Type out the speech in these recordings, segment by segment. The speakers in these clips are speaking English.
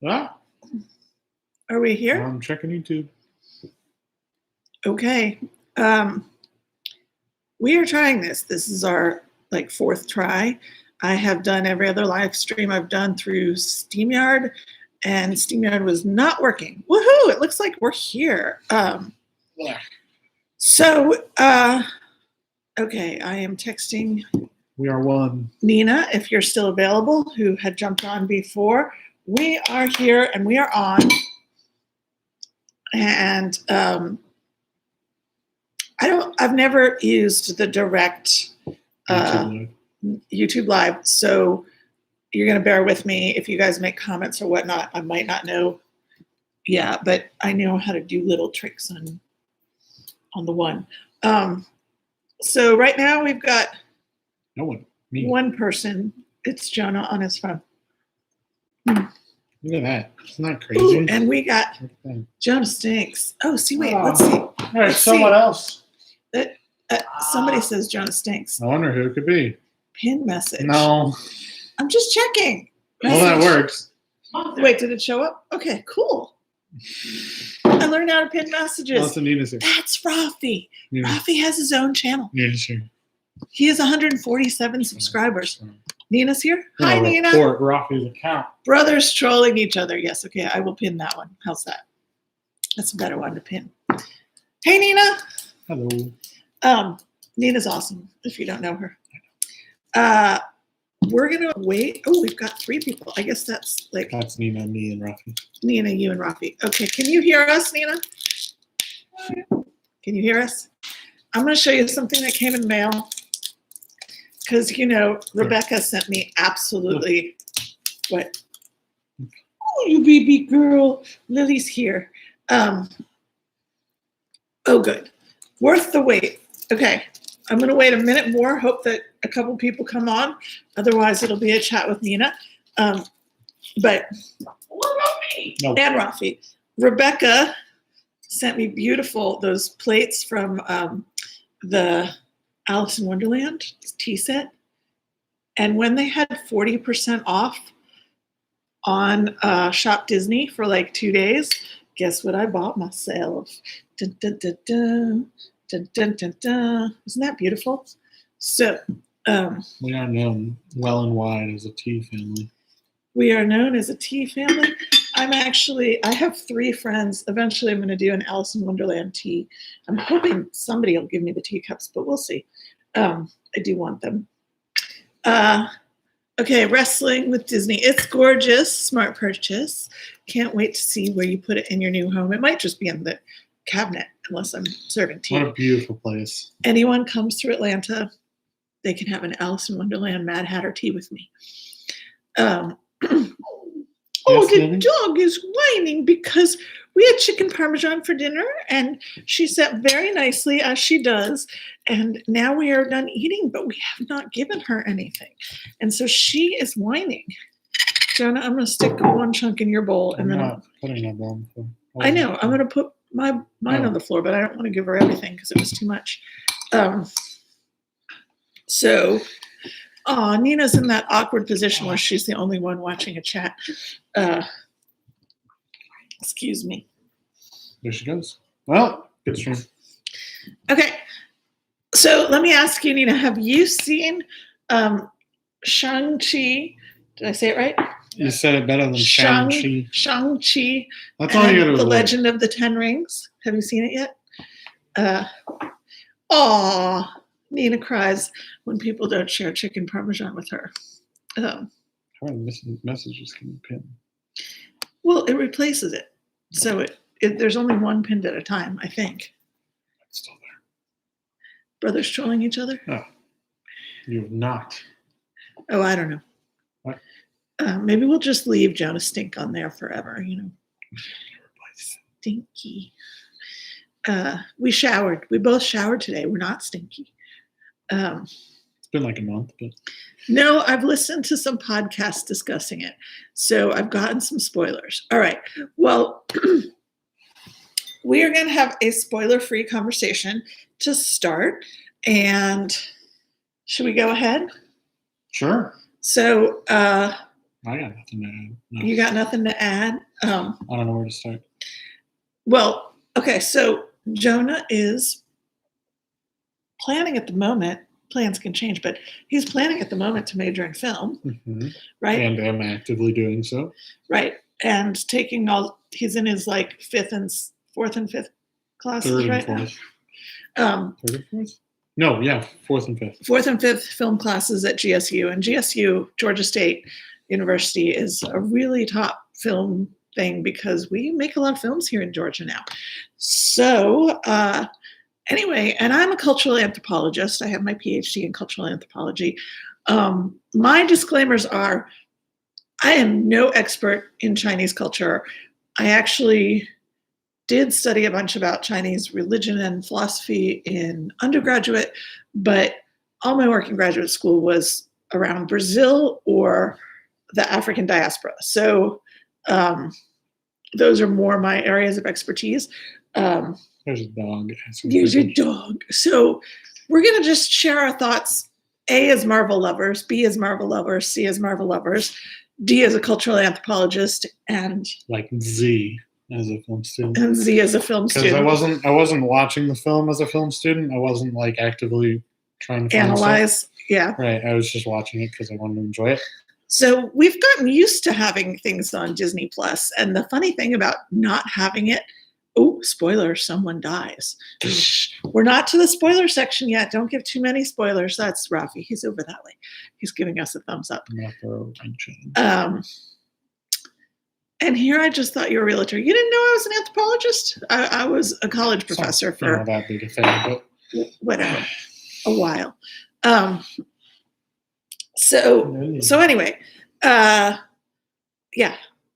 Ah, Are we here? I'm checking YouTube. Okay. We are trying this. This is our fourth try. I have done every other live stream I've done through StreamYard, and StreamYard was not working. Woohoo! It looks like we're here. Yeah. So, okay, I am texting. We are one. Nina, if you're still available, who had jumped on before. We are here and we are on. And I've never used the direct YouTube Live, so you're going to bear with me if you guys make comments or whatnot. I might not know. Yeah, but I know how to do little tricks on the one. So right now we've got No one. Me. one person. It's Jonah on his phone. Look at that. Isn't that crazy? Ooh, and we got Jonah stinks. Oh, see, wait, let's see. All right, someone else. Somebody says Jonah stinks. I wonder who it could be. Pin message. No. I'm just checking. Well, that works. Wait, did it show up? Okay, cool. I learned how to pin messages. That's Nina's here. That's Rafi. Nina. Rafi has his own channel. Nina's here. He has 147 subscribers. Nina's here? No, Hi, Nina. Report Rafi's account. Brothers trolling each other. Yes, okay, I will pin that one. How's that? That's a better one to pin. Hey, Nina. Hello. Nina's awesome, if you don't know her. We're going to wait. Oh, we've got 3 people. I guess that's That's Nina, me, and Rafi. Nina, you, and Rafi. Okay, can you hear us, Nina? Can you hear us? I'm going to show you something that came in mail. Because, Rebecca sent me absolutely what? Oh, you baby girl. Lily's here. Oh, good. Worth the wait. Okay. I'm going to wait a minute more. Hope that a couple people come on. Otherwise, it'll be a chat with Nina. But No. and Rafi. Rebecca sent me those plates from the Alice in Wonderland tea set. And when they had 40% off on Shop Disney for 2 days, guess what I bought myself? Dun, dun, dun, dun. Dun, dun, dun, dun. Isn't that beautiful? So We are known well and wide as a tea family. We are known as a tea family. I have 3 friends. Eventually I'm going to do an Alice in Wonderland tea. I'm hoping somebody will give me the teacups, but we'll see. I do want them. Okay, wrestling with Disney. It's gorgeous. Smart purchase. Can't wait to see where you put it in your new home. It might just be in the cabinet unless I'm serving tea. What a beautiful place. Anyone comes to Atlanta, they can have an Alice in Wonderland Mad Hatter tea with me. The dog is whining because we had chicken parmesan for dinner and she sat very nicely as she does. And now we are done eating, but we have not given her anything. And so she is whining. Jonah, I'm going to stick one chunk in your bowl. And then I'm putting that bowl on the floor. I know. I'm going to put mine on the floor, but I don't want to give her everything because it was too much. Nina's in that awkward position where she's the only one watching a chat. Excuse me. There she goes. Well, good stream. Okay. So let me ask you, Nina, have you seen Shang-Chi? Did I say it right? You said it better than Shang-Chi. Shang-Chi. That's all you gotta The Legend of the Ten Rings. Have you seen it yet? Nina cries when people don't share chicken parmesan with her. How many messages can you pin? Well, it replaces it. So there's only one pinned at a time, I think. It's still there. Brothers trolling each other? Oh, you have not. Oh, I don't know. What? Maybe we'll just leave Jonah Stink on there forever, Stinky. We showered. We both showered today. We're not stinky. It's been like a month, but no, I've listened to some podcasts discussing it, so I've gotten some spoilers. All right, well, we are going to have a spoiler-free conversation to start, and should we go ahead? Sure. So, I I got nothing to add. No. You got nothing to add? I don't know where to start. Well, okay, so Jonah is planning at the moment. Plans can change, but he's planning at the moment to major in film, right? And I'm actively doing so. Right, and taking he's in his like fourth and fifth classes Third and right fourth. now. Third and fourth? No, yeah, fourth and fifth. Fourth and fifth film classes at GSU, and GSU, Georgia State University, is a really top film thing because we make a lot of films here in Georgia now. So anyway, and I'm a cultural anthropologist. I have my PhD in cultural anthropology. My disclaimers are, I am no expert in Chinese culture. I actually did study a bunch about Chinese religion and philosophy in undergraduate, but all my work in graduate school was around Brazil or the African diaspora. So those are more my areas of expertise. There's a dog. There's a dog. So we're going to just share our thoughts. A as Marvel lovers, B as Marvel lovers, C as Marvel lovers, D as a cultural anthropologist, and like Z as a film student. And Z as a film student. Because I wasn't watching the film as a film student. I wasn't like actively trying to analyze. Stuff. Yeah. Right. I was just watching it because I wanted to enjoy it. So we've gotten used to having things on Disney Plus, and the funny thing about not having it, oh, spoiler, someone dies. We're not to the spoiler section yet. Don't give too many spoilers. That's Rafi. He's over that way. He's giving us a thumbs up. And here I just thought you were a realtor. You didn't know I was an anthropologist? I was a college professor for not that big a thing, but whatever, a while. So anyway, yeah,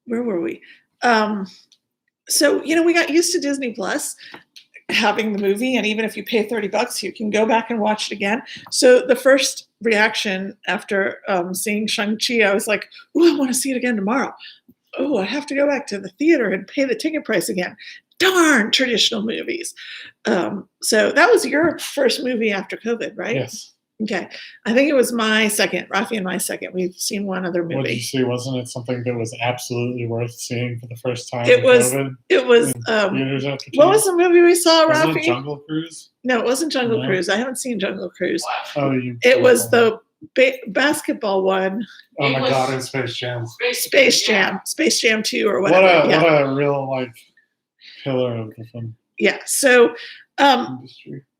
where were we? So, we got used to Disney Plus having the movie, and even if you pay $30, you can go back and watch it again. So the first reaction after seeing Shang-Chi, I was like, oh, I want to see it again tomorrow. Oh, I have to go back to the theater and pay the ticket price again. Darn, traditional movies. So that was your first movie after COVID, right? Yes. Okay. I think it was my second, Rafi and my second. We've seen one other movie. What did you see? Wasn't it something that was absolutely worth seeing for the first time? It was. What was the movie we saw, Rafi? Wasn't it Jungle Cruise? No, it wasn't Jungle Cruise. I haven't seen Jungle Cruise. Oh, it was the basketball one. Oh my God, it's Space Jam. Space Jam 2 or whatever. What a real pillar of the film. Yeah. So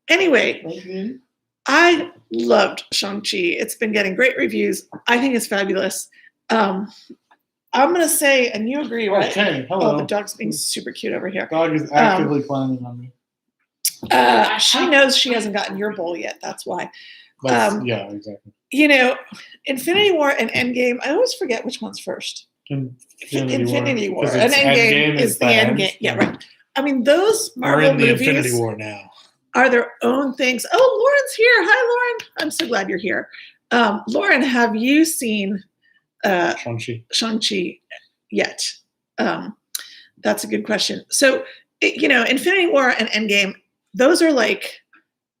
anyway, I loved Shang-Chi. It's been getting great reviews. I think it's fabulous. I'm going to say, and you agree, right? Okay, hello. Oh, the dog's being super cute over here. Dog is actively planning on me. She knows she hasn't gotten your bowl yet. That's why. Yeah, exactly. Infinity War and Endgame, I always forget which one's first. Infinity War. And Endgame is the Endgame. Yeah, right. I mean, those Marvel movies Infinity War now are their own things. Oh, Lauren's here. Hi, Lauren. I'm so glad you're here. Lauren, have you seen Shang-Chi yet? That's a good question. So, Infinity War and Endgame, those are like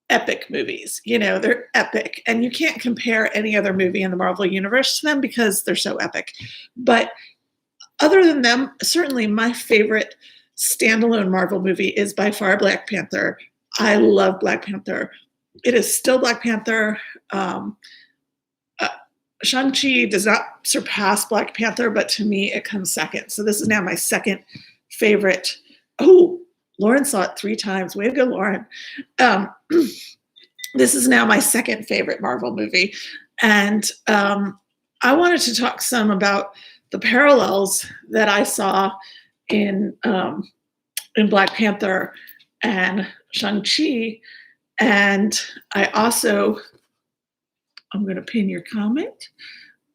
epic movies. They're epic. And you can't compare any other movie in the Marvel Universe to them because they're so epic. But other than them, certainly my favorite standalone Marvel movie is by far Black Panther. I love Black Panther. It is still Black Panther. Shang-Chi does not surpass Black Panther, but to me, it comes second. So this is now my second favorite. Oh, Lauren saw it 3 times. Way to go, Lauren. This is now my second favorite Marvel movie. And I wanted to talk some about the parallels that I saw in Black Panther and Shang-Chi. And I also, I'm going to pin your comment.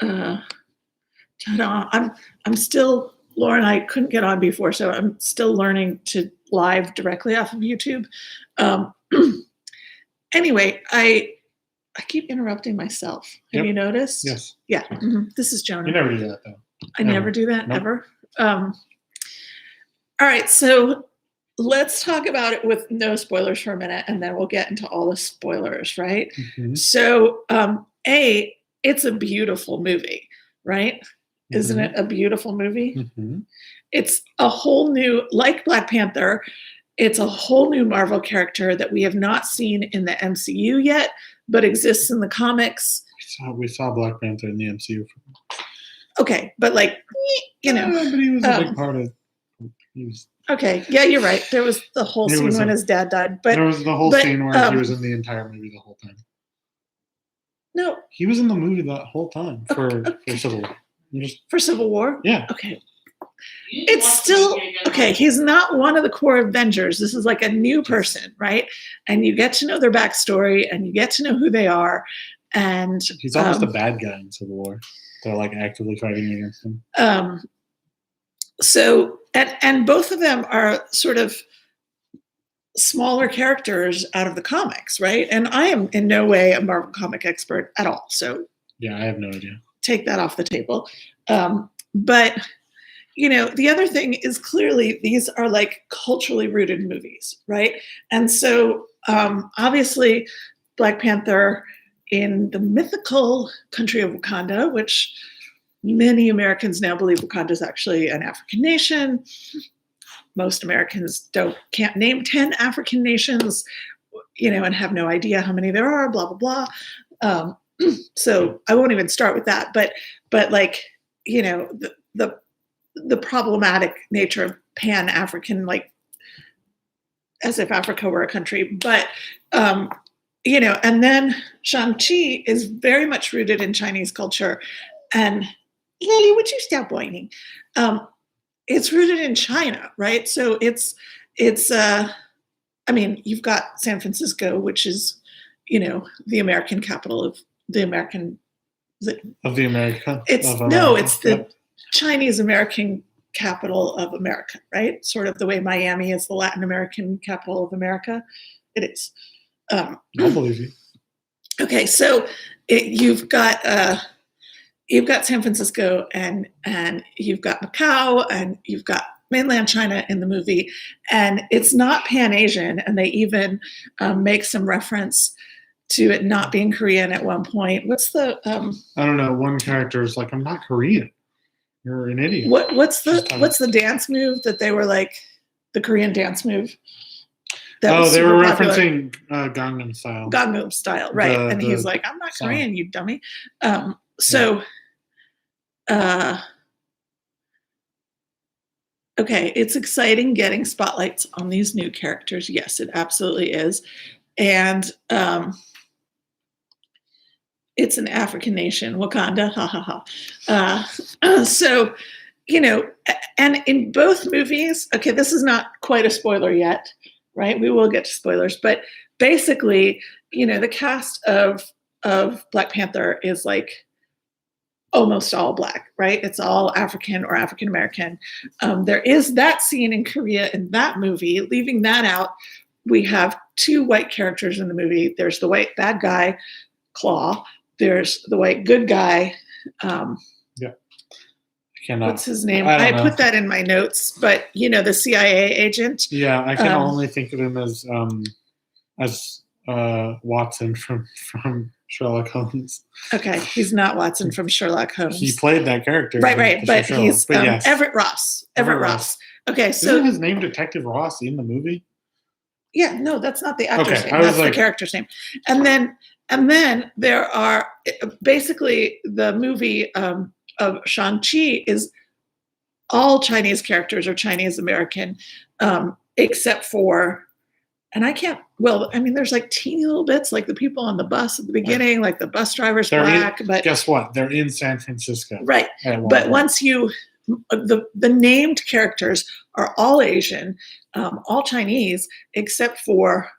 Ta-da. I'm still, Lauren, I couldn't get on before, so I'm still learning to live directly off of YouTube. Anyway, I keep interrupting myself. Have you noticed? Yes. Yeah. Mm-hmm. This is Jonah. You never do that, though. I never do that, ever. All right, so let's talk about it with no spoilers for a minute, and then we'll get into all the spoilers, right? Mm-hmm. So, it's a beautiful movie, right? Isn't it a beautiful movie? Mm-hmm. It's a whole new, like Black Panther, it's a whole new Marvel character that we have not seen in the MCU yet, but exists in the comics. We saw Black Panther in the MCU. Okay, but like, you know. But he was a big part of. Okay, yeah, you're right. There was the whole scene when his dad died, but there was the whole scene where he was in the entire movie the whole time. No, he was in the movie the whole time for Civil War. For Civil War? Yeah. Okay. It's still okay. He's not one of the core Avengers. This is like a new person, right? And you get to know their backstory, and you get to know who they are. And he's almost a bad guy in Civil War. They're like actively fighting against him. So and both of them are sort of smaller characters out of the comics, right? And I am in no way a Marvel comic expert at all. So yeah, I have no idea. Take that off the table. But you know, the other thing is clearly these are like culturally rooted movies, right? And so obviously Black Panther in the mythical country of Wakanda, which many Americans now believe Wakanda is actually an African nation. Most Americans can't name 10 African nations, you know, and have no idea how many there are, blah, blah, blah. So I won't even start with that, but like, you know, the problematic nature of Pan-African, like as if Africa were a country, but, you know, and then Shang-Chi is very much rooted in Chinese culture. And Lily, would you stop whining? It's rooted in China, right? So it's I mean, you've got San Francisco, which is, you know, the American capital of the American. Of the America? It's the Chinese American capital of America, right? Sort of the way Miami is the Latin American capital of America. It is. I believe you. Okay, so you've got San Francisco and you've got Macau and you've got mainland China in the movie, and it's not Pan-Asian, and they even make some reference to it not being Korean at one point. What's the I don't know. One character is like, I'm not Korean. You're an idiot. What's the dance move that they were like, the Korean dance move? They were referencing Gangnam Style. Gangnam Style, right? And he's like, I'm not Korean, you dummy. Okay, it's exciting getting spotlights on these new characters. Yes, it absolutely is. And it's an African nation, Wakanda, ha ha ha. So, you know, and in both movies, okay, this is not quite a spoiler yet, right? We will get to spoilers, but basically, you know, the cast of Black Panther is like almost all Black, right? It's all African or African American. There is that scene in Korea in that movie. Leaving that out, we have two white characters in the movie. There's the white bad guy, Claw. There's the white good guy. What's his name? I put that in my notes, but you know, the CIA agent. Yeah, I can only think of him as Watson from Sherlock Holmes. Okay, he's not Watson from Sherlock Holmes. He played that character. Right, but he's yes. Everett Ross. Everett Ross. Okay, so isn't his name Detective Ross in the movie? Yeah, no, that's not the actor's name. That's the character's name. And then there are basically the movie of Shang-Chi is all Chinese characters are Chinese American, except for, and I can't, well, I mean, there's like teeny little bits, like the people on the bus at the beginning, like the bus driver's Black. But guess what? They're in San Francisco. Right. But once you, the named characters are all Asian, all Chinese, except for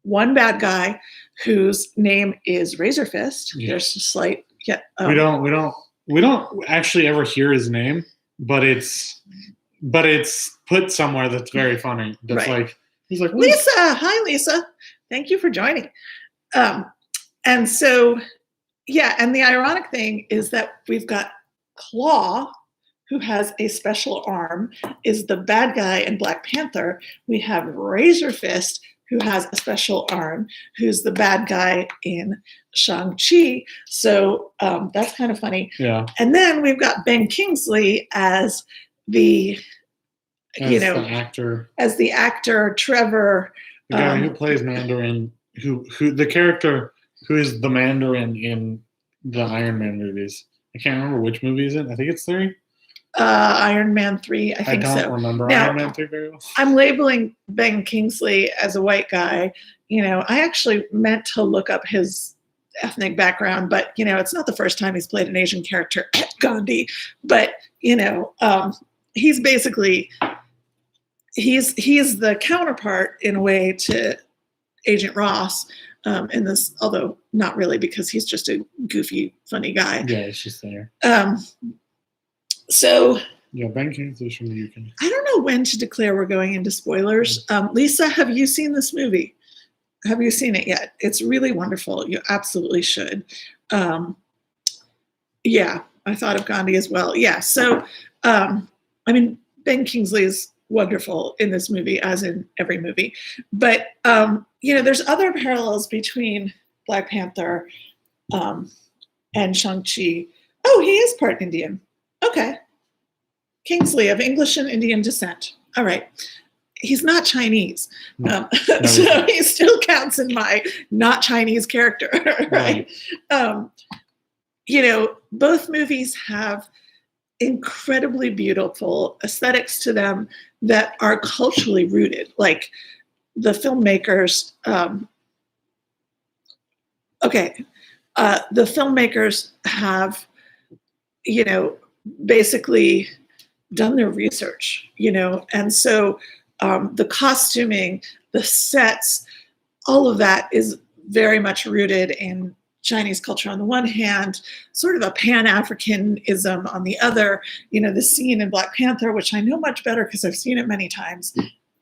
one bad guy whose name is Razor Fist. Yeah. There's a slight, we don't actually ever hear his name, but it's put somewhere that's very funny. That's right. Like, he's like, Lisa, hi Lisa, thank you for joining. And so, yeah, and the ironic thing is that we've got Claw, who has a special arm, is the bad guy in Black Panther. We have Razor Fist, who has a special arm, who's the bad guy in Shang-Chi. So that's kind of funny. Yeah. And then we've got Ben Kingsley as the actor Trevor. The guy who plays Mandarin, who the character who is the Mandarin in the Iron Man movies. I can't remember which movie is it. I think it's 3. Iron Man 3, I think so. I don't remember now, Iron Man 3 very well. I'm labeling Ben Kingsley as a white guy. I actually meant to look up his ethnic background, but it's not the first time he's played an Asian character at Gandhi. But he's basically he's the counterpart in a way to Agent Ross in this, although not really, because he's just a goofy, funny guy. Yeah, it's just there. So yeah, Ben Kingsley's from the UK. I don't know when to declare we're going into spoilers. Lisa, have you seen this movie? Have you seen it yet? It's really wonderful. You absolutely should. Yeah, I thought of Gandhi as well. Yeah, so Ben Kingsley is wonderful in this movie, as in every movie. But there's other parallels between Black Panther and Shang-Chi. Oh, he is part Indian. Okay. Kingsley, of English and Indian descent. All right. He's not Chinese. No. So he still counts in my not Chinese character, right? Both movies have incredibly beautiful aesthetics to them that are culturally rooted. Like the filmmakers, the filmmakers have, basically done their research, and so the costuming, the sets, all of that is very much rooted in Chinese culture on the one hand, sort of a Pan-Africanism on the other. The scene in Black Panther, which I know much better because I've seen it many times,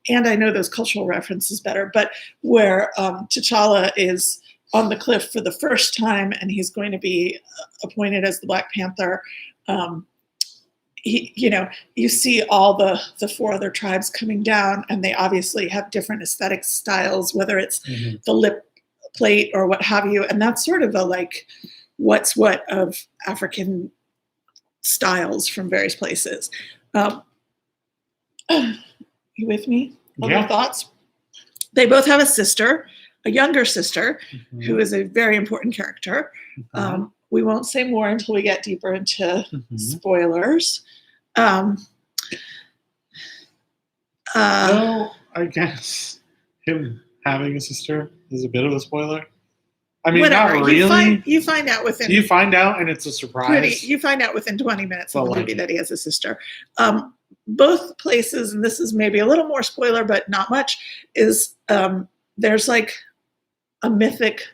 and I know those cultural references better, but where T'Challa is on the cliff for the first time and he's going to be appointed as the Black Panther. You see all the 4 other tribes coming down, and they obviously have different aesthetic styles, whether it's the lip plate or what have you. And that's sort of a what's what of African styles from various places. You with me? Other thoughts? They both have a sister, a younger sister, who is a very important character. We won't say more until we get deeper into spoilers. No, I guess him having a sister is a bit of a spoiler. I mean, whatever. not really. You find out within. You find out, and it's a surprise. You find out within 20 minutes of the movie that he has a sister. Both places, and this is maybe a little more spoiler, but not much, is there's like a mythic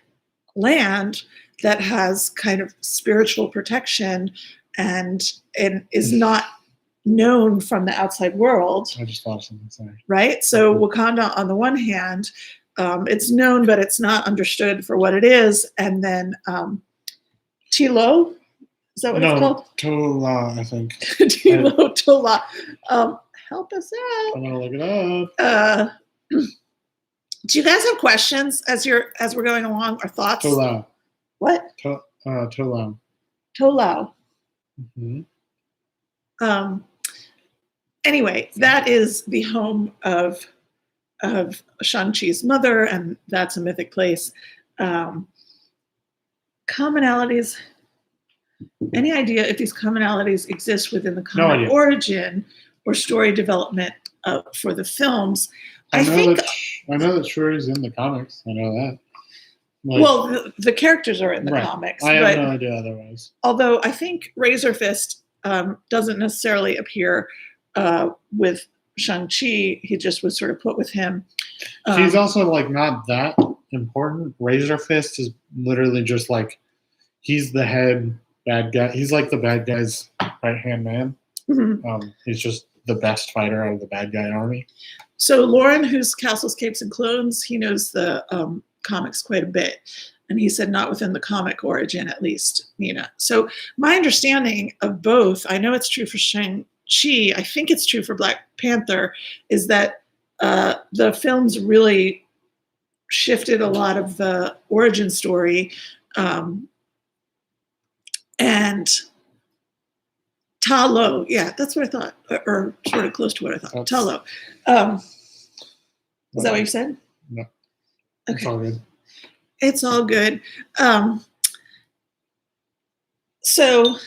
land that has kind of spiritual protection and is not known from the outside world. I just thought of something, sorry. Right? So Wakanda, on the one hand, it's known, but it's not understood for what it is. And then Tilo, is that what it's called? Tola, I think. Tilo, Tola. Help us out. I'm gonna look it up. Do you guys have questions as we're going along, or thoughts? Tola. What? Tola. Tolau. Anyway, that is the home of Shang-Chi's mother, and that's a mythic place. Commonalities. Any idea if these commonalities exist within the comic origin or story development for the films? I know that Shuri's in the comics. I know that. The characters are in the comics. I have no idea otherwise. Although I think Razor Fist doesn't necessarily appear with Shang-Chi. He just was sort of put with him. He's also not that important. Razor Fist is literally just he's the head bad guy. He's like the bad guy's right-hand man. He's just the best fighter out of the bad guy army. So Lauren, who's Castles, Capes, and Clones, he knows the comics quite a bit. And he said not within the comic origin, at least, Nina. So my understanding of both, I know it's true for Shang-Chi, I think it's true for Black Panther, is that the films really shifted a lot of the origin story, and Ta Lo, yeah, that's what I thought, or sort of close to what I thought. Ta Lo. Is that what you said? No. Okay. It's all good. It's all good. So,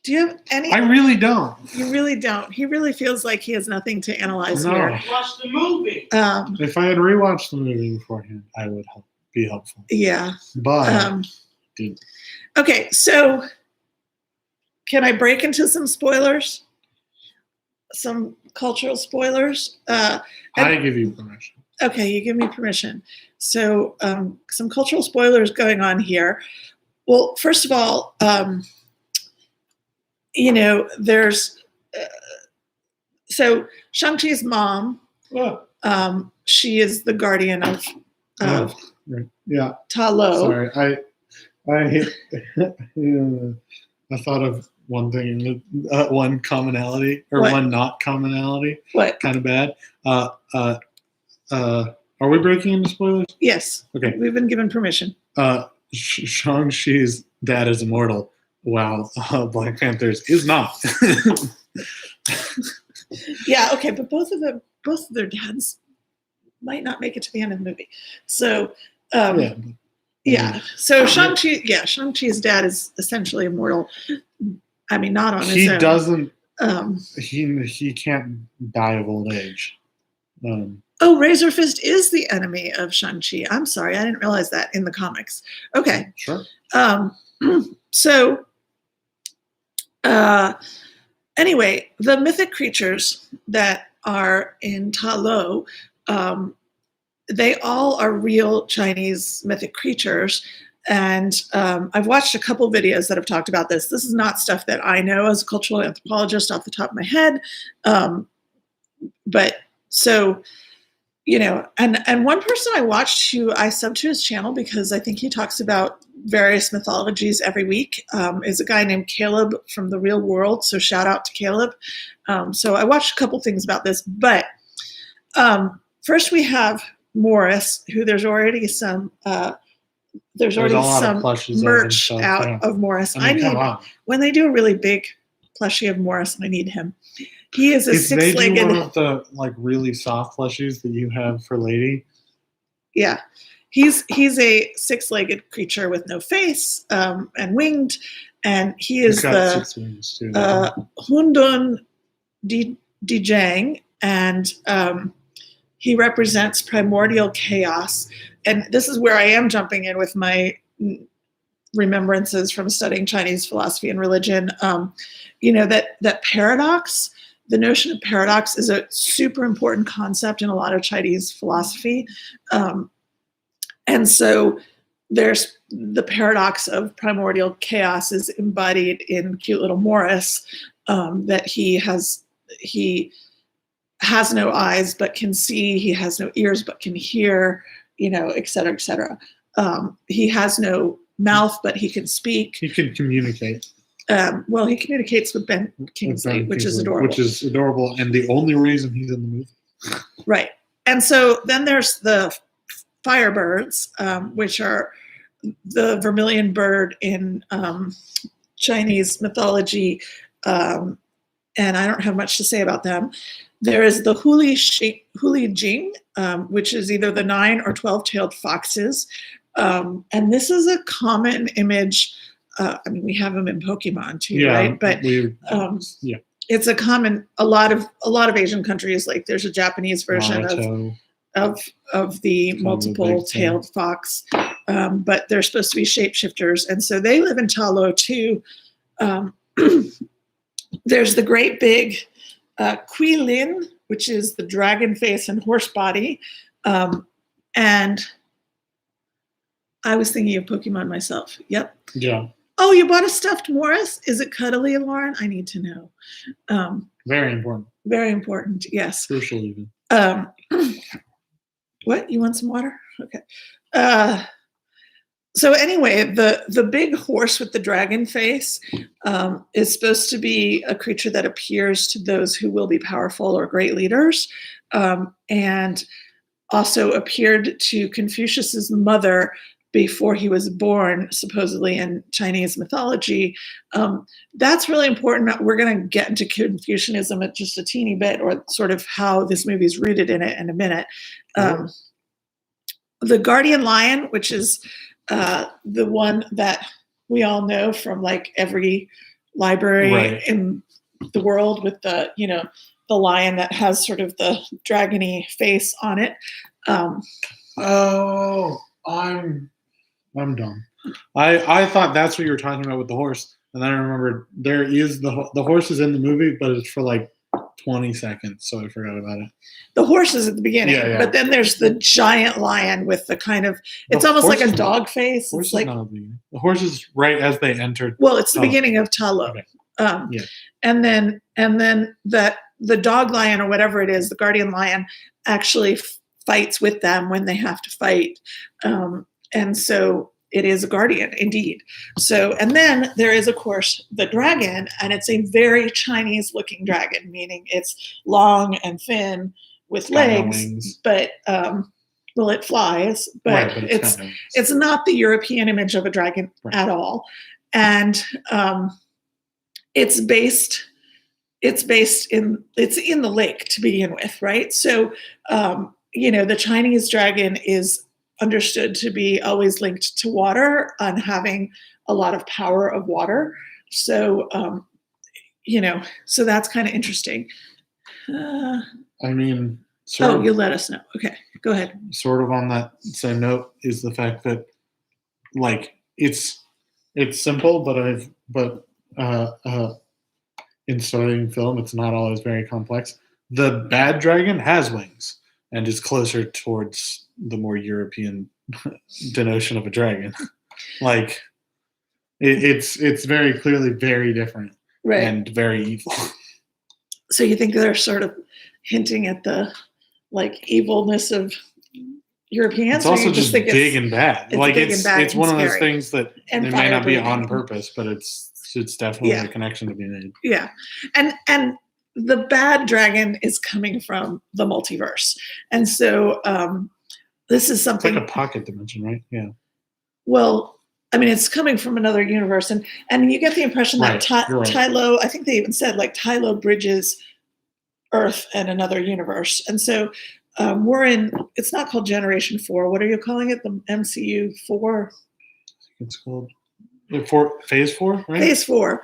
do you have any? I really don't. You really don't. He really feels like he has nothing to analyze No. here. Watch the movie. If I had rewatched the movie beforehand, I would be helpful. Yeah. But didn't. Okay, so can I break into some spoilers? Some cultural spoilers? I give you permission. Okay, you give me permission. So some cultural spoilers going on here. Well, first of all, there's so Shang-Chi's mom, she is the guardian of Right. Yeah. Ta Lo. Sorry, I thought of one thing, one commonality or What? one not commonality. What? Kind of bad. Are we breaking into spoilers? Yes. Okay. We've been given permission. Shang-Chi's dad is immortal. Wow. Black Panther's is not. Yeah. Okay. But both of their dads might not make it to the end of the movie. So, yeah. So Shang-Chi's dad is essentially immortal. I mean, not on his own. He doesn't. He can't die of old age. Razor Fist is the enemy of Shang-Chi. I'm sorry, I didn't realize that in the comics. Okay. Sure. So, anyway, the mythic creatures that are in Ta Lo, they all are real Chinese mythic creatures. And I've watched a couple videos that have talked about this. This is not stuff that I know as a cultural anthropologist off the top of my head. But so, and one person I watched who I subbed to his channel because I think he talks about various mythologies every week is a guy named Caleb from the Real World. So shout out to Caleb. So I watched a couple things about this, but first we have Morris, who there's already some merch out of Morris. I need when they do a really big plushie of Morris, I need him. He is a six-legged. They do one of the really soft plushies that you have for Lady. Yeah, he's a six-legged creature with no face and winged, and he is the 6 wings too. Hundun Dijang, and he represents primordial chaos. And this is where I am jumping in with my remembrances from studying Chinese philosophy and religion. That paradox. The notion of paradox is a super important concept in a lot of Chinese philosophy. And so there's the paradox of primordial chaos is embodied in cute little Morris, that he has no eyes but can see, he has no ears but can hear, et cetera, et cetera. He has no mouth but he can speak. He can communicate. He communicates with Ben Kingsley, which is adorable. Which is adorable, and the only reason he's in the movie. Right. And so then there's the Firebirds, which are the vermilion bird in Chinese mythology, and I don't have much to say about them. There is the Huli Jing, which is either the 9 or 12-tailed foxes, and this is a common image. We have them in Pokemon too, right? But it's a common. A lot of Asian countries, like there's a Japanese version of the multiple-tailed fox, but they're supposed to be shapeshifters, and so they live in Ta Lo too. There's the great big Kui Lin, which is the dragon face and horse body, and I was thinking of Pokemon myself. Yep. Yeah. Oh, you bought a stuffed Morris? Is it cuddly, Lauren? I need to know. Very important. Very important, yes. Crucial even. What? You want some water? Okay. So anyway, the big horse with the dragon face is supposed to be a creature that appears to those who will be powerful or great leaders. And also appeared to Confucius's mother before he was born, supposedly in Chinese mythology. That's really important. We're going to get into Confucianism at just a teeny bit, or sort of how this movie is rooted in it in a minute. The guardian lion, which is the one that we all know from like every library in the world, with the, you know, the lion that has sort of the dragony face on it. I'm dumb. I thought that's what you were talking about with the horse, and then I remembered there is the horse is in the movie, but it's for like 20 seconds, so I forgot about it. The horse is at the beginning, but then there's the giant lion with the kind of, it's almost like a dog face. It's like, the horse is right as they entered. Well, it's the beginning of Talo. Okay. And then that the dog lion, or whatever it is, the guardian lion, actually fights with them when they have to fight. And so it is a guardian, indeed. So, and then there is, of course, the dragon, and it's a very Chinese-looking dragon, meaning it's long and thin with legs, but well, it flies, but it's not the European image of a dragon at all, and it's in the lake to begin with, right? So, you know, the Chinese dragon is understood to be always linked to water and having a lot of power of water. So, you know, so that's kind of interesting. I mean, you let us know. Okay, go ahead. Sort of on that same note is the fact that, like, it's simple, but in studying film, it's not always very complex. The bad dragon has wings and is closer towards the more European denotion of a dragon. Like, it's very clearly very different, and very evil. So you think they're sort of hinting at the like evilness of Europeans? It's also just big and bad. Like it's one of those things that it may not be on purpose, but it's definitely a connection to be made. Yeah, and the bad dragon is coming from the multiverse, and so this is something. It's like a pocket dimension, right? Yeah. Well, I mean, it's coming from another universe, and you get the impression that Tylo, I think they even said like Tylo bridges Earth and another universe, and so we're in. It's not called Generation 4. What are you calling it? The MCU 4. It's called Phase 4, right? Phase 4.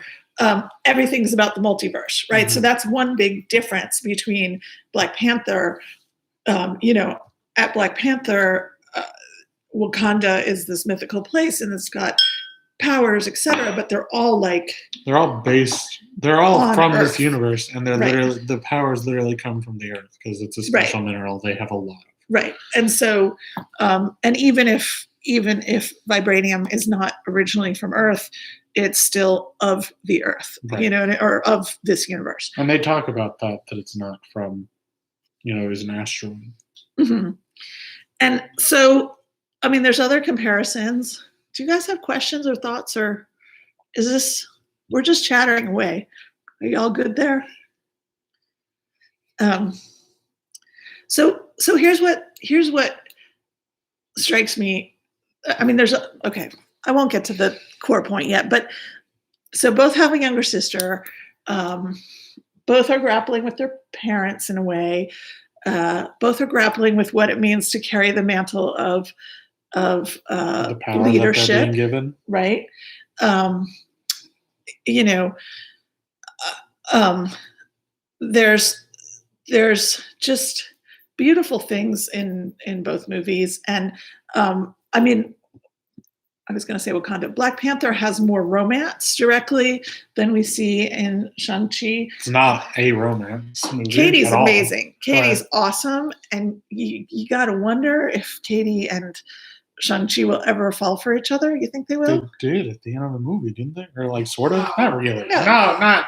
Everything's about the multiverse, right? So that's one big difference between Black Panther. You know, at Black Panther, Wakanda is this mythical place, and it's got powers, etc. But they're all based. They're all from Earth. This universe, and they're literally the powers literally come from the Earth because it's a special mineral. They have a lot of. Right, and so, and even if vibranium is not originally from Earth, it's still of the Earth, you know, or of this universe. And they talk about that it's not from, you know, it was an asteroid. Mm-hmm. And so, I mean, there's other comparisons. Do you guys have questions or thoughts, or is this, we're just chattering away? Are y'all good there? So here's what strikes me. I mean, okay, I won't get to the core point yet, but so both have a younger sister. Both are grappling with their parents in a way. Both are grappling with what it means to carry the mantle of the power leadership, that they're being given. Right? You know, there's just beautiful things in both movies, and I mean, I was going to say Wakanda. Black Panther has more romance directly than we see in Shang-Chi. It's not a romance movie. Katie's amazing. Katie's awesome, and you got to wonder if Katie and Shang-Chi will ever fall for each other. You think they will? They did at the end of the movie, didn't they? Or like sort of? Not really. No,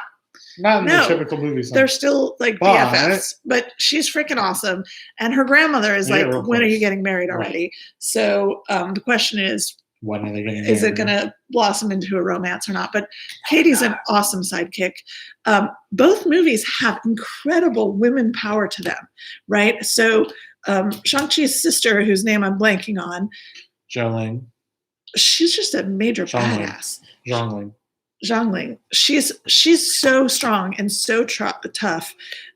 not in the typical movies. They're still like BFFs, but she's freaking awesome. And her grandmother is like, when are you getting married already? Right. So the question is, when are they getting married? Is it going to blossom into a romance or not? But Katie's an awesome sidekick. Both movies have incredible women power to them, right? So Shang-Chi's sister, whose name I'm blanking on, Zhongling. she's just a major badass. Zhongling. She's so strong and so tough.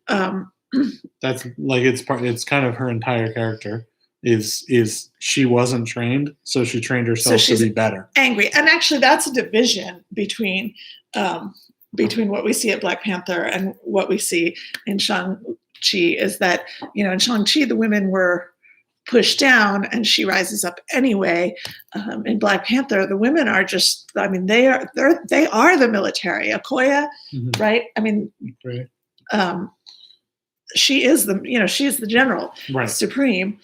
That's like it's kind of her entire character is she wasn't trained, so she trained herself to be better. Angry, and actually, that's a division between what we see at Black Panther and what we see in Shang-Chi. Is that in Shang-Chi the women were pushed down and she rises up anyway. In Black Panther, the women are just, they are the military. Okoye, right? Right. She is the general, right. supreme.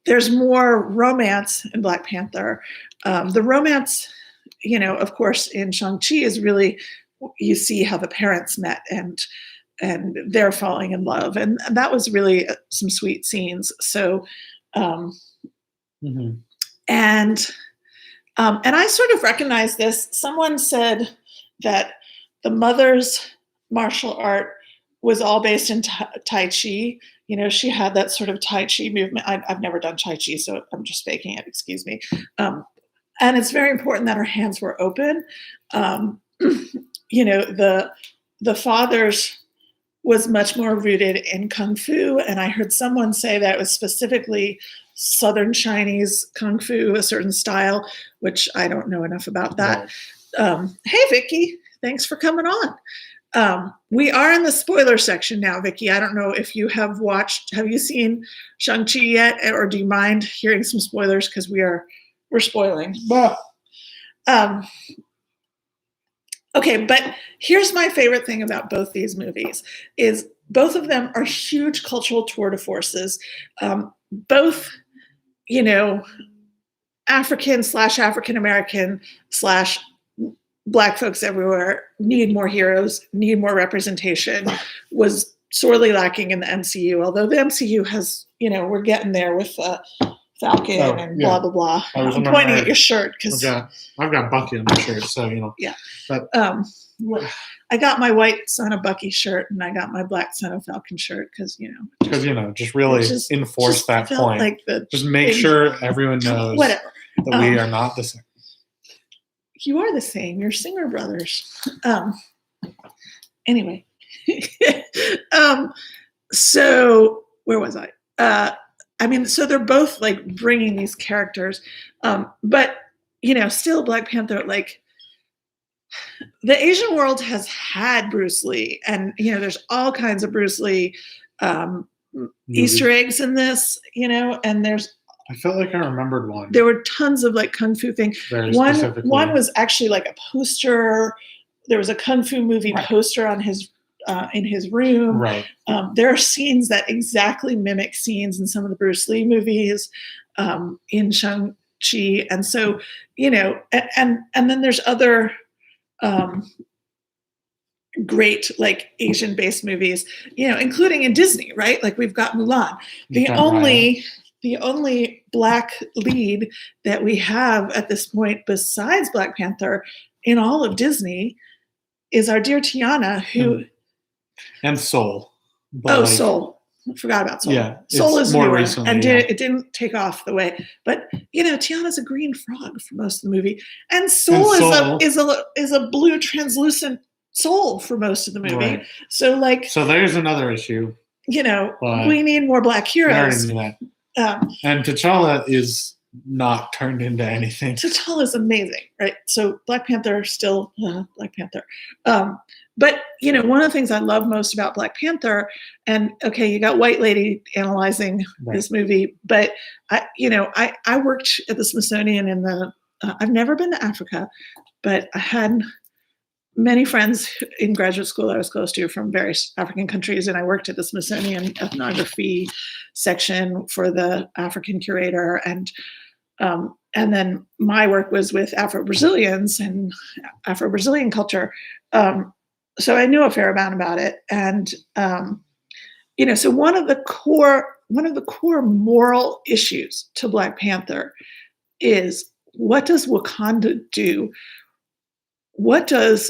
There's more romance in Black Panther. The romance, of course, in Shang-Chi is really, you see how the parents met and they're falling in love, and that was really some sweet scenes. So, and I sort of recognize this. Someone said that the mother's martial art was all based in Tai Chi. She had that sort of Tai Chi movement. I've never done Tai Chi, so I'm just faking it. Excuse me. And it's very important that her hands were open. The father's was much more rooted in Kung Fu. And I heard someone say that it was specifically Southern Chinese Kung Fu, a certain style, which I don't know enough about that. Right. Hey, Vicky, thanks for coming on. We are in the spoiler section now, Vicky. I don't know if you have you seen Shang-Chi yet? Or do you mind hearing some spoilers? Because we're spoiling. Okay, but here's my favorite thing about both these movies is both of them are huge cultural tour de forces. Both, African American / Black folks everywhere need more heroes, need more representation, was sorely lacking in the MCU. Although the MCU has, we're getting there with Falcon and blah, blah, blah. I'm pointing at your shirt because I've got Bucky on my shirt, so, Yeah. But I got my white Son of Bucky shirt and I got my black Son of Falcon shirt because, just really enforce that point. Like just make sure everyone knows that we are not the same. You are the same. You're Singer brothers. Anyway. So where was I? So they're both like bringing these characters, but still Black Panther, like the Asian world has had Bruce Lee, and there's all kinds of Bruce Lee Easter eggs in this, and there's. I felt like I remembered one. There were tons of like kung fu things. One was actually like a poster. There was a kung fu movie poster on his. In his room. Right. There are scenes that exactly mimic scenes in some of the Bruce Lee movies, in Shang-Chi. And so, and then there's other great like Asian-based movies, including in Disney, right? Like we've got Mulan. The only Black lead that we have at this point besides Black Panther in all of Disney is our dear Tiana, who... And Soul. Soul. I forgot about Soul. Yeah, Soul is more newer, recently, and it didn't take off the way. But Tiana's a green frog for most of the movie, and Soul is a blue translucent soul for most of the movie. Right. So there's another issue. We need more Black heroes. And T'Challa is not turned into anything. T'Challa is amazing, right? So Black Panther still Black Panther. But one of the things I love most about Black Panther, and okay, you got white lady analyzing this movie, but I worked at the Smithsonian in the. I've never been to Africa, but I had many friends in graduate school I was close to from various African countries, and I worked at the Smithsonian ethnography section for the African curator, and then my work was with Afro-Brazilians and Afro-Brazilian culture. So I knew a fair amount about it, and so one of the core moral issues to Black Panther is, what does Wakanda do? What does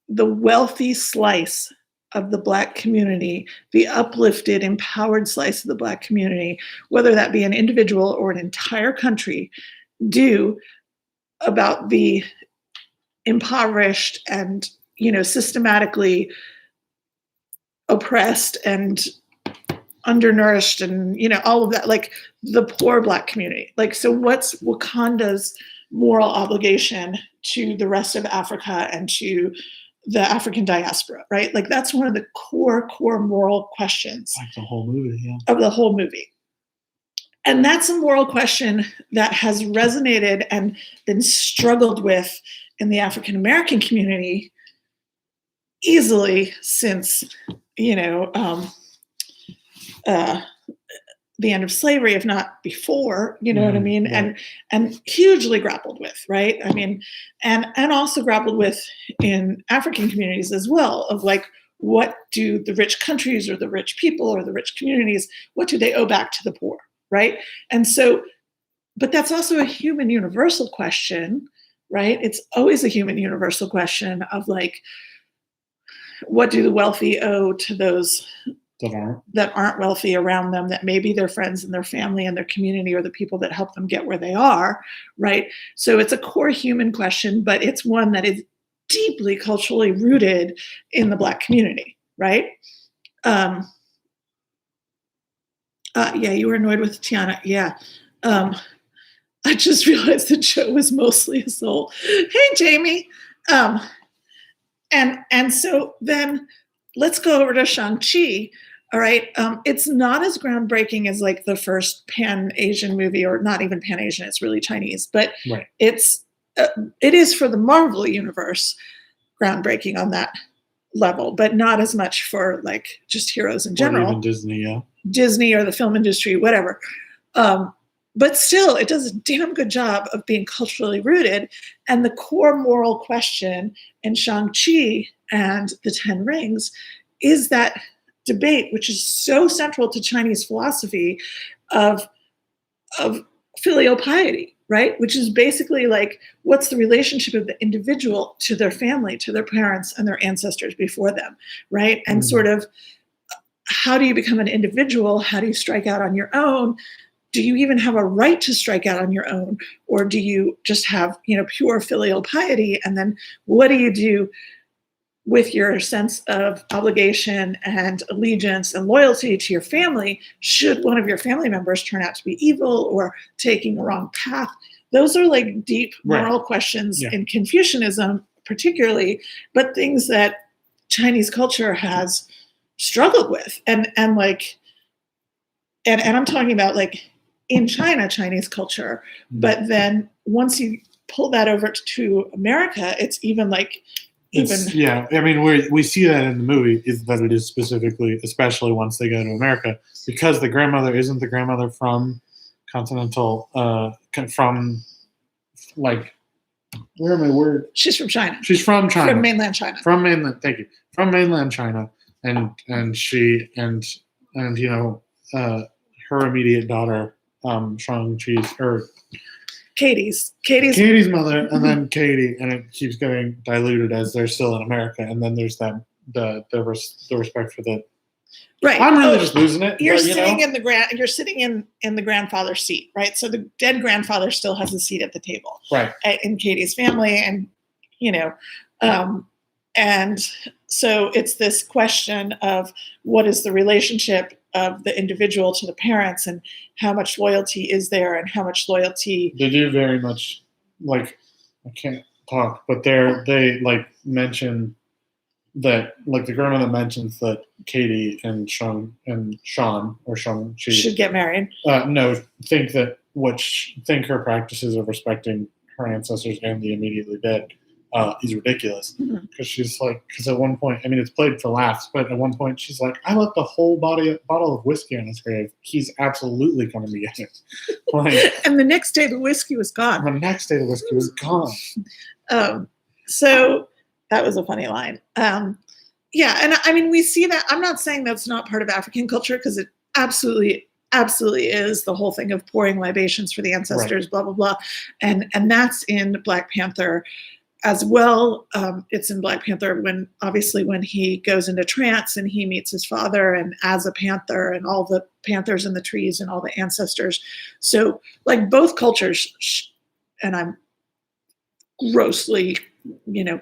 the wealthy slice of the Black community, the uplifted, empowered slice of the Black community, whether that be an individual or an entire country, do about the impoverished and, systematically oppressed and undernourished and, all of that, like the poor Black community. Like, so what's Wakanda's moral obligation to the rest of Africa and to the African diaspora, right? Like, that's one of the core moral questions like the whole movie, yeah. of the whole movie. And that's a moral question that has resonated and been struggled with in the African American community easily since, the end of slavery, if not before, you know what I mean? Right. And hugely grappled with, right? I mean, and also grappled with in African communities as well, of like, what do the rich countries or the rich people or the rich communities, what do they owe back to the poor, right? And so, but that's also a human universal question, right? It's always a human universal question of like, what do the wealthy owe to those that aren't wealthy around them, that may be their friends and their family and their community or the people that help them get where they are, right? So it's a core human question, but it's one that is deeply culturally rooted in the Black community, right? Yeah, you were annoyed with Tiana. Yeah. I just realized that Joe was mostly a soul. Hey, Jamie. And so then let's go over to Shang-Chi. All right. It's not as groundbreaking as like the first Pan-Asian movie, or not even Pan-Asian, it's really Chinese, but right. it is for the Marvel universe groundbreaking on that level, but not as much for like just heroes in general. Or even Disney, yeah. Disney or the film industry, whatever. But still, it does a damn good job of being culturally rooted. And the core moral question in Shang-Chi and the Ten Rings is that debate, which is so central to Chinese philosophy of filial piety, right? Which is basically like, what's the relationship of the individual to their family, to their parents and their ancestors before them, right? And sort of, how do you become an individual? How do you strike out on your own? Do you even have a right to strike out on your own? Or do you just have, pure filial piety? And then what do you do with your sense of obligation and allegiance and loyalty to your family should one of your family members turn out to be evil or taking the wrong path? Those are like deep moral questions in Confucianism particularly, but things that Chinese culture has struggled with. And I'm talking about like in China, Chinese culture, but then once you pull that over to America, it's even like, yeah, I mean, we see that in the movie, is that it is specifically, especially once they go to America, because the grandmother isn't the grandmother from continental, from like, where am I? Where? She's from China. She's from China. From mainland China. Thank you. From mainland China, and she her immediate daughter, Shang-Chi's or Katie's mother, and then Katie, and it keeps getting diluted as they're still in America, and then there's that the respect for the. Right. I'm really just losing it. You're sitting in the grandfather's seat, right? So the dead grandfather still has a seat at the table, right? In Katie's family, and and so it's this question of what is the relationship of the individual to the parents, and how much loyalty is there, and how much loyalty they do very much like. I can't talk, but they like mention that, like, the grandmother mentions that Katie and Sean or Shang-Chi should get married. Think her practices of respecting her ancestors and the immediately dead is ridiculous, because she's like, because at one point, I mean, it's played for laughs, but at one point she's like, I left the whole bottle of whiskey on his grave. He's absolutely going to be in it. Like, and the next day the whiskey was gone. So that was a funny line. Yeah, and I mean, we see that. I'm not saying that's not part of African culture, because it absolutely is the whole thing of pouring libations for the ancestors, right. Blah, blah, blah. And that's in Black Panther. as well, it's in Black Panther when he goes into trance and he meets his father and as a panther and all the panthers in the trees and all the ancestors. So like both cultures, and I'm grossly,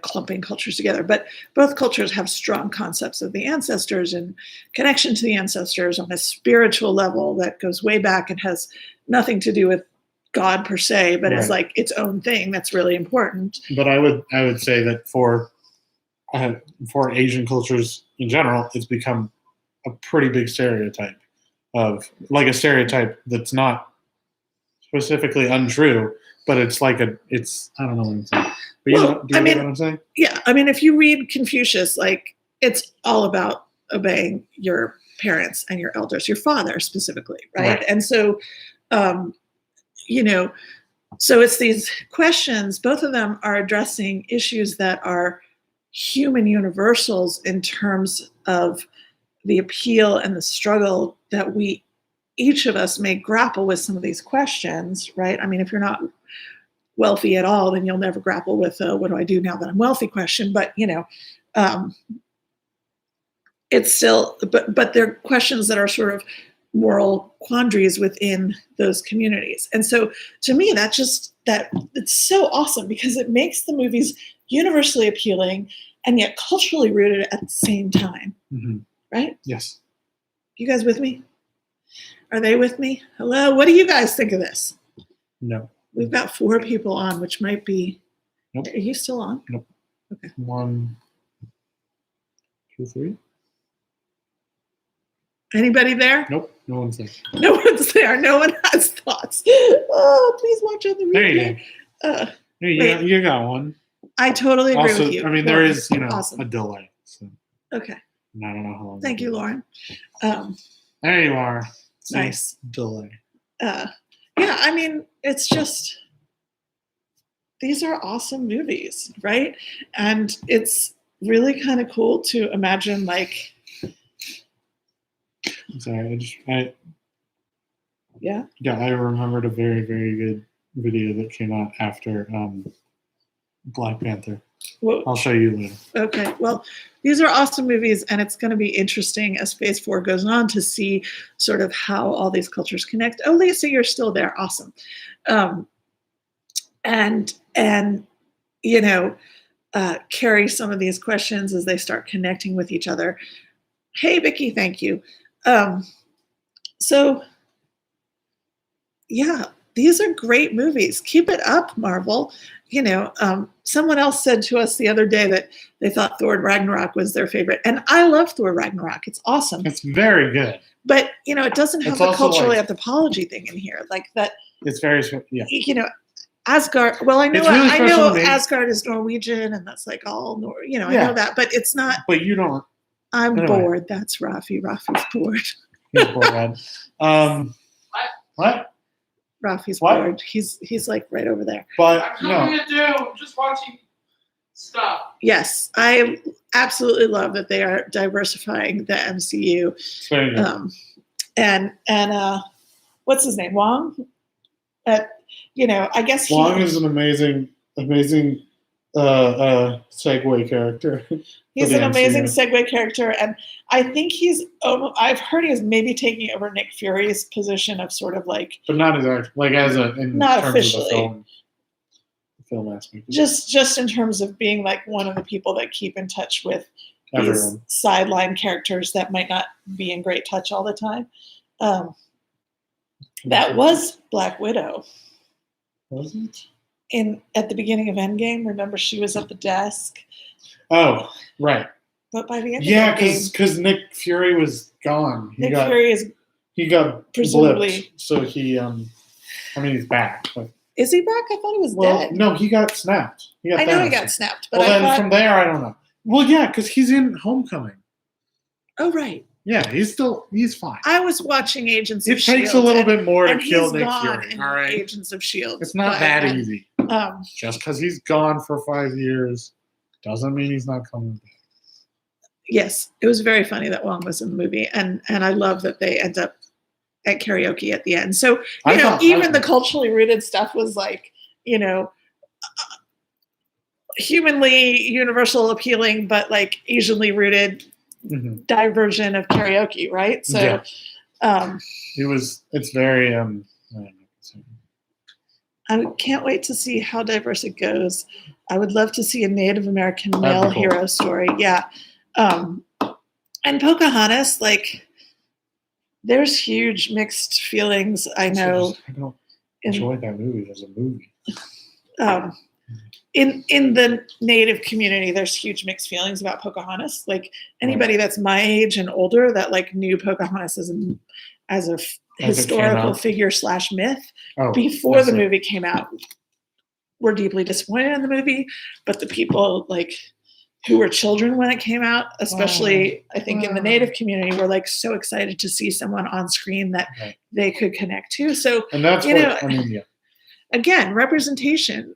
clumping cultures together, but both cultures have strong concepts of the ancestors and connection to the ancestors on a spiritual level that goes way back and has nothing to do with God per se, but it's like its own thing that's really important. But I would say that for Asian cultures in general, it's become a pretty big stereotype of like a stereotype that's not specifically untrue, but it's like it's I don't know what I'm saying. But do you get what I'm saying? Yeah, I mean, if you read Confucius, like it's all about obeying your parents and your elders, your father specifically, right? And so, so it's these questions. Both of them are addressing issues that are human universals in terms of the appeal and the struggle that each of us may grapple with some of these questions, right? I mean, if you're not wealthy at all, then you'll never grapple with what do I do now that I'm wealthy question. But it's still, but they're questions that are sort of moral quandaries within those communities. And so to me, that it's so awesome because it makes the movies universally appealing and yet culturally rooted at the same time. Mm-hmm. Right? Yes. You guys with me? Are they with me? Hello? What do you guys think of this? No. We've got 4 people on, which might be. Nope. Are you still on? Nope. Okay. 1, 2, 3. Anybody there? Nope. No one's there. No one's there. No one has thoughts. Oh, please watch on the replay. There you go. You got one. I totally agree with you. I mean, there is, awesome. a delay. So. Okay. I don't know how long. Thank you, Lauren. There you are. Nice. Delay. Yeah, I mean, it's just, these are awesome movies, right? And it's really kind of cool to imagine, like. I'm sorry, Yeah? Yeah, I remembered a very, very good video that came out after Black Panther. Well, I'll show you later. Okay, well, these are awesome movies, and it's going to be interesting as Phase 4 goes on to see sort of how all these cultures connect. Oh, Lisa, you're still there. Awesome. Carry some of these questions as they start connecting with each other. Hey, Vicki, thank you. So, yeah, these are great movies. Keep it up, Marvel. Someone else said to us the other day that they thought Thor Ragnarok was their favorite. And I love Thor Ragnarok. It's awesome. It's very good. But, it doesn't have the cultural anthropology thing in here. Like that. It's very, yeah. Asgard. Well, I know, really I know Asgard is Norwegian and that's like all, I know that, but it's not. But you don't. I'm bored. That's Rafi. Rafi's bored. He's bored. What? Rafi's bored. He's like right over there. But nothing to do. I'm just watching stuff. Yes, I absolutely love that they are diversifying the MCU. And what's his name? Wong. I guess Wong is an amazing segue character. He's an amazing segue character, and I think I've heard he's maybe taking over Nick Fury's position of sort of like, but not as not officially. Of the film aspect. Just in terms of being like one of the people that keep in touch with these sideline characters that might not be in great touch all the time. That was Black Widow. Was it? At the beginning of Endgame, remember she was at the desk. Oh, right. But by the end, because Nick Fury was gone. He got presumably blipped, so he's back. But, is he back? I thought he was dead. No, he got snapped. I know he got snapped, but from there, I don't know. Well, yeah, because he's in Homecoming. Oh, right. Yeah, he's fine. I was watching Agents of S.H.I.E.L.D. It takes a little bit more to kill Nick Fury. All right, Agents of S.H.I.E.L.D. It's not that easy. Just because he's gone for 5 years doesn't mean he's not coming back. Yes, it was very funny that Wong was in the movie, and I love that they end up at karaoke at the end. So even the culturally rooted stuff was like, humanly universal appealing, but like Asianly rooted diversion of karaoke, right? So, yeah. It's very, I can't wait to see how diverse it goes. I would love to see a Native American male That'd be cool. hero story. Yeah. And Pocahontas, like, there's huge mixed feelings. I know. I don't enjoy that movie as a movie. In the Native community, there's huge mixed feelings about Pocahontas. Like anybody that's my age and older that like knew Pocahontas as a historical figure / myth before the movie came out were deeply disappointed in the movie. But the people like who were children when it came out, especially I think in the Native community, were like so excited to see someone on screen that they could connect to. So, and that's again, representation.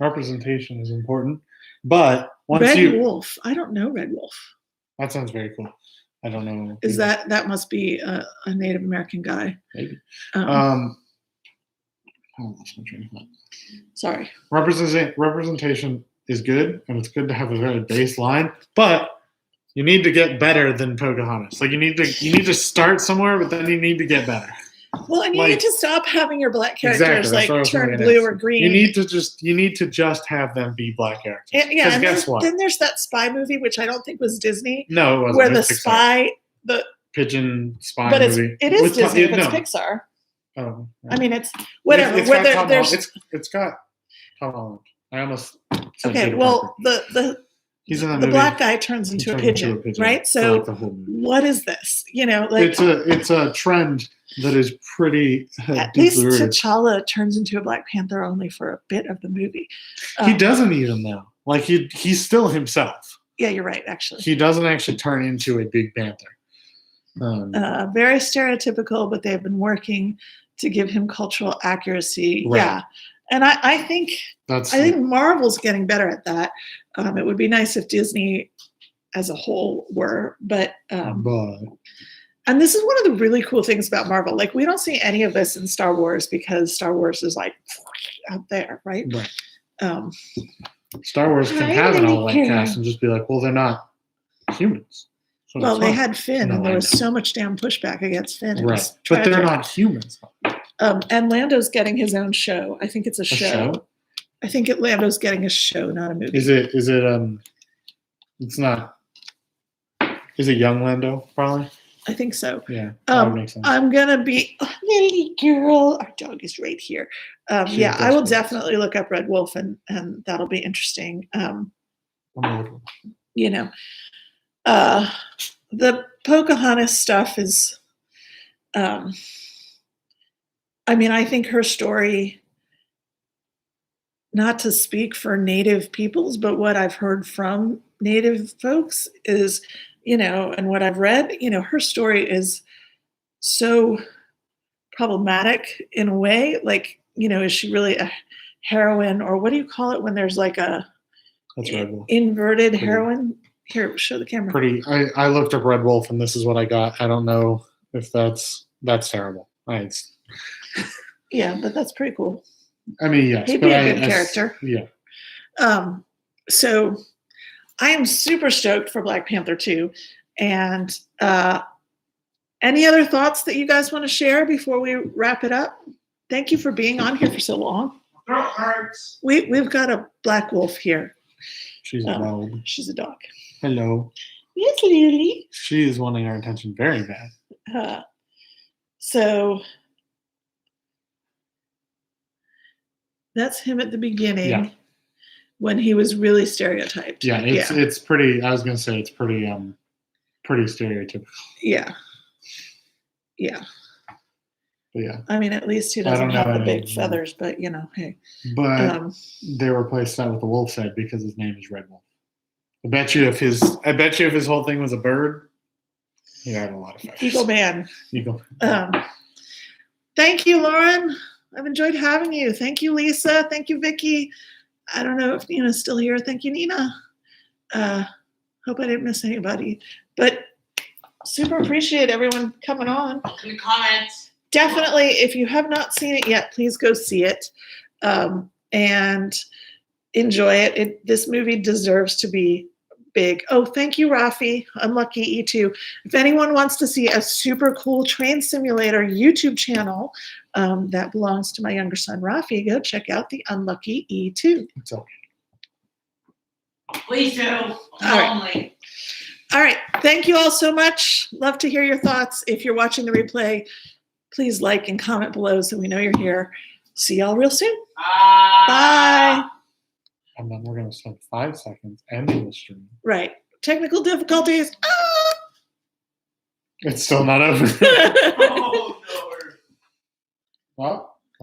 Representation is important, but Red Wolf. I don't know Red Wolf. That sounds very cool. I don't know. Is that must be a Native American guy? Maybe. Sorry. Representation is good, and it's good to have a very baseline, but you need to get better than Pocahontas. Like you need to start somewhere, but then you need to get better. Well, and you need to stop having your black characters turn blue or green. You need to just have them be black characters. And guess what? Then there's that spy movie, which I don't think was Disney. No, it wasn't. Where the spy, pigeon spy movie. It is Disney, but it's Pixar. Oh. Yeah. I mean, it's whatever. It's got Tom Holland. I almost said okay. Well, he's in the movie. Black guy turns into a pigeon, right? So, what is this? It's a trend that is pretty. At least T'Challa turns into a Black Panther only for a bit of the movie. He doesn't even though. Like he's still himself. Yeah, you're right. Actually, he doesn't actually turn into a big panther. Very stereotypical, but they've been working to give him cultural accuracy. Right. Yeah. And I think Marvel's getting better at that. It would be nice if Disney as a whole were, but and this is one of the really cool things about Marvel. Like we don't see any of this in Star Wars because Star Wars is like out there, right? Right. Star Wars can have an all-white cast and just be like, well, they're not humans. So well, they had Finn, and there was so much damn pushback against Finn. Right, but they're not humans. And Lando's getting his own show. I think it's a show. I think Lando's getting a show, not a movie. Is it? It's not. Is it young Lando? Probably. I think so. Yeah. That would make sense. I'm gonna be Lily girl. Our dog is right here. Yeah, I will definitely look up Red Wolf, and that'll be interesting. The Pocahontas stuff is. I mean, I think her story, not to speak for Native peoples, but what I've heard from Native folks is, and what I've read, her story is so problematic in a way. Like, is she really a heroine, or what do you call it when there's like a inverted heroine? Here, show the camera. I looked up Red Wolf, and this is what I got. I don't know if that's terrible. Yeah, but that's pretty cool. I mean, yes. He'd be a good character. Yeah. So I am super stoked for Black Panther 2. And any other thoughts that you guys want to share before we wrap it up? Thank you for being on here for so long. We've got a black wolf here. She's a dog. She's a dog. Hello. Yes, Lily. She is wanting our attention very bad. So that's him at the beginning when he was really stereotyped. Yeah, it's pretty. I was gonna say it's pretty stereotypical. Yeah. Yeah. But yeah. I mean, at least he doesn't have the big feathers, but hey. But they replaced that with a wolf's head because his name is Red Wolf. I bet you if his whole thing was a bird, he had a lot of feathers. Eagle Man. Eagle. Thank you, Lauren. I've enjoyed having you. Thank you, Lisa. Thank you, Vicky. I don't know if Nina's still here. Thank you, Nina. Hope I didn't miss anybody. But super appreciate everyone coming on. In the comments. Definitely, if you have not seen it yet, please go see it. And enjoy it. This movie deserves to be big. Oh, thank you, Rafi. Unlucky E2. If anyone wants to see a super cool train simulator YouTube channel that belongs to my younger son, Rafi, go check out the Unlucky E2. It's okay. Please do. I'm right. lonely. All right. Thank you all so much. Love to hear your thoughts. If you're watching the replay, please like and comment below so we know you're here. See y'all real soon. Bye. And then we're going to spend 5 seconds ending the stream. Right. Technical difficulties. Ah! It's still not over. Oh, Lord. Well,